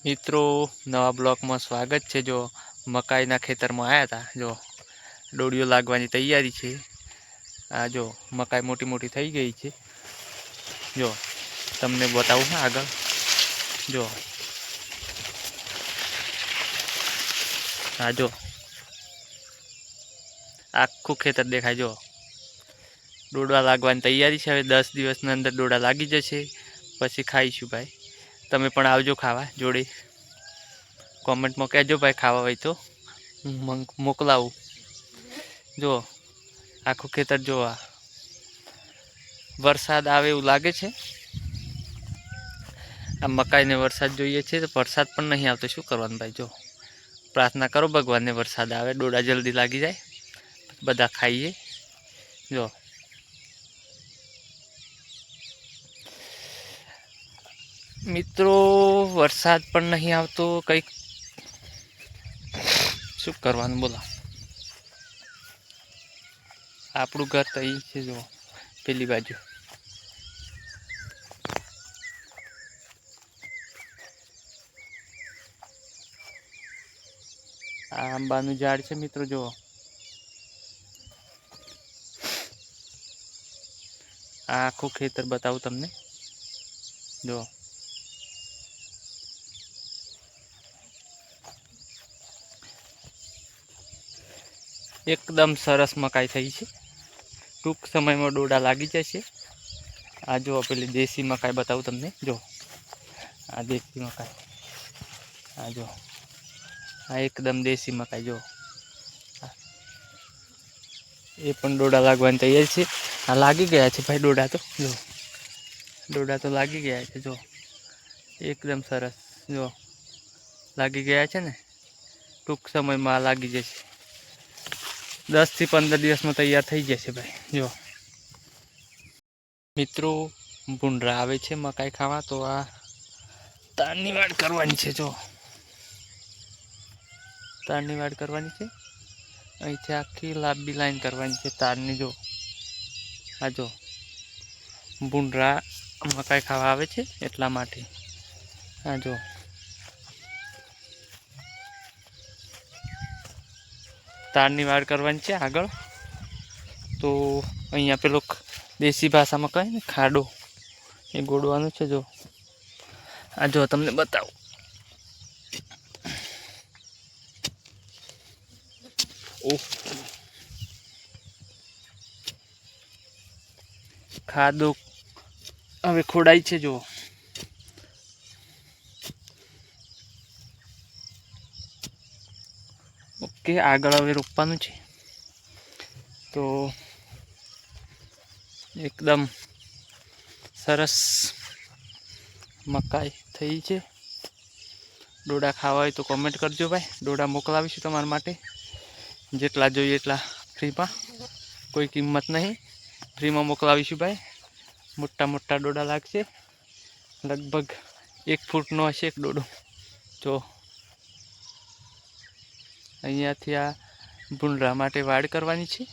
મિત્રો નવા બ્લોકમાં સ્વાગત છે। જો મકાઈના ખેતરમાં આવ્યા હતા, જો ડોડીઓ લાગવાની તૈયારી છે। આ જો મકાઈ મોટી મોટી થઈ ગઈ છે। જો તમને બતાવું ને આગળ, જો આ જો આખું ખેતર દેખાય। જો ડોડા લાગવાની તૈયારી છે। હવે 10 દિવસની અંદર ડોડા લાગી જશે, પછી ખાઈશું ભાઈ। તમે પણ આવજો ખાવા જોડે। કોમેન્ટમાં કહેજો ભાઈ ખાવા હોય તો મોકલાવું। જો આખું ખેતર જોવા વરસાદ આવે એવું લાગે છે। આ મકાઈને વરસાદ જોઈએ છે, તો વરસાદ પણ નહીં આવતો, શું કરવાનું ભાઈ। જો પ્રાર્થના કરો ભગવાનને વરસાદ આવે, ડોડા જલ્દી લાગી જાય, બધા ખાઈએ। જો મિત્રો વરસાદ પણ નહીં આવતો, કંઈક શું કરવાનું બોલો। આપણું ઘર તો અહીં છે, જો પેલી બાજુ। આ આંબાનું ઝાડ છે મિત્રો। જો આ આખું ખેતર બતાવું તમને। જો એકદમ સરસ મકાઈ થઈ છે। ટૂંક સમયમાં ડોડા લાગી જશે। આ જો પેલી દેશી મકાઈ બતાવું તમને। જો આ દેશી મકાઈ, આ જો આ એકદમ દેશી મકાઈ। જો એ પણ ડોડા લાગવાની તૈયાર છે। આ લાગી ગયા છે ભાઈ ડોડા તો। જો ડોડા તો લાગી ગયા છે। જો એકદમ સરસ, જો લાગી ગયા છે ને। ટૂંક સમયમાં લાગી જશે, 10 થી 15 દિવસમાં તૈયાર થઈ જશે ભાઈ। જો મિત્રો ભૂંડરા આવે છે મકાઈ ખાવા, તો આ તારની વાડ કરવાની છે। જો તારની વાડ કરવાની છે, અહીંથી આખી લાંબી લાઈન કરવાની છે તારની। જો આ જો ભૂંડરા મકાઈ ખાવા આવે છે એટલા માટે। આ જો તારની વાડ કરવાની છે આગળ। તો અહીંયા પેલો દેશી ભાષામાં કહે ને ખાડો, એ ગોડવાનું છે। જો આ જો તમને બતાવું, ઓહ ખાડો હવે ખોડાય છે। જો ઓકે, આગળ હવે રોપવાનું છે। તો એકદમ સરસ મકાઈ થઈ છે। ડોડા ખાવા હોય તો કોમેન્ટ કરજો ભાઈ, ડોડા મોકલાવીશું તમારા માટે। જેટલા જોઈએ એટલા ફ્રીમાં, કોઈ કિંમત નહીં, ફ્રીમાં મોકલાવીશું ભાઈ। મોટા મોટા ડોડા લાગશે, લગભગ 1 ફૂટનો હશે એક ડોડો। જો અહીંયાથી આ ભૂંડરા માટે વાડ કરવાની છે।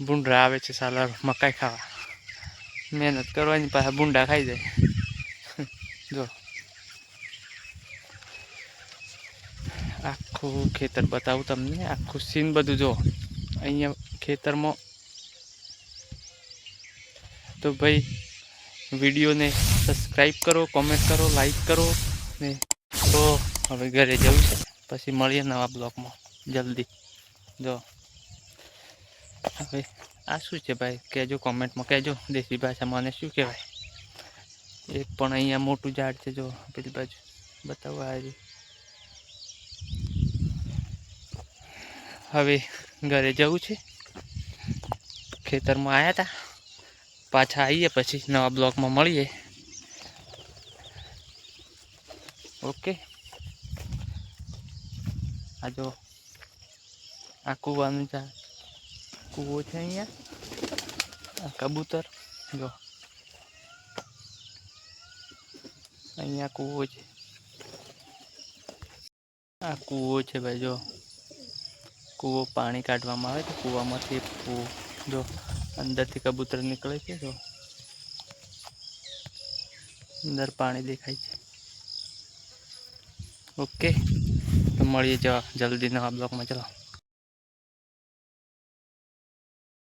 ભૂંડરા આવે છે સાલા મકાઈ ખાવા, મહેનત કરવાની, પાછા ભૂંડા ખાઈ જાય। જો આખું ખેતર બતાવું તમને, આખું સીન બધું। જો અહીંયા ખેતરમાં તો ભાઈ વિડીયોને સબસ્ક્રાઈબ કરો, કોમેન્ટ કરો, લાઈક કરો ને। તો હવે ઘરે જવું છે, પછી મળીએ નવા બ્લોગમાં જલ્દી। જો હવે આ શું છે ભાઈ, કહેજો કોમેન્ટમાં, કહેજો દેશી ભાષામાં મને શું કહેવાય। એક પણ અહીંયા મોટું ઝાડ છે। જો પેલી બાજુ બતાવવા આવ્યું। હવે ઘરે જવું છે, ખેતરમાં આવ્યા હતા, પાછા આવીએ પછી નવા બ્લોકમાં મળીએ। ઓકે, આ જો આ કૂવાનું કૂવો છે અહીંયા, આ કબૂતર। જો અહીંયા કૂવો છે, આ કૂવો છે ભાઈ। જો કૂવો પાણી કાઢવામાં આવે તો કૂવામાંથી કૂવો, જો અંદરથી કબૂતર નીકળે છે। જો અંદર પાણી દેખાય છે। ઓકે, તો મળીએ જલ્દી નવા બ્લોગમાં. ચલો.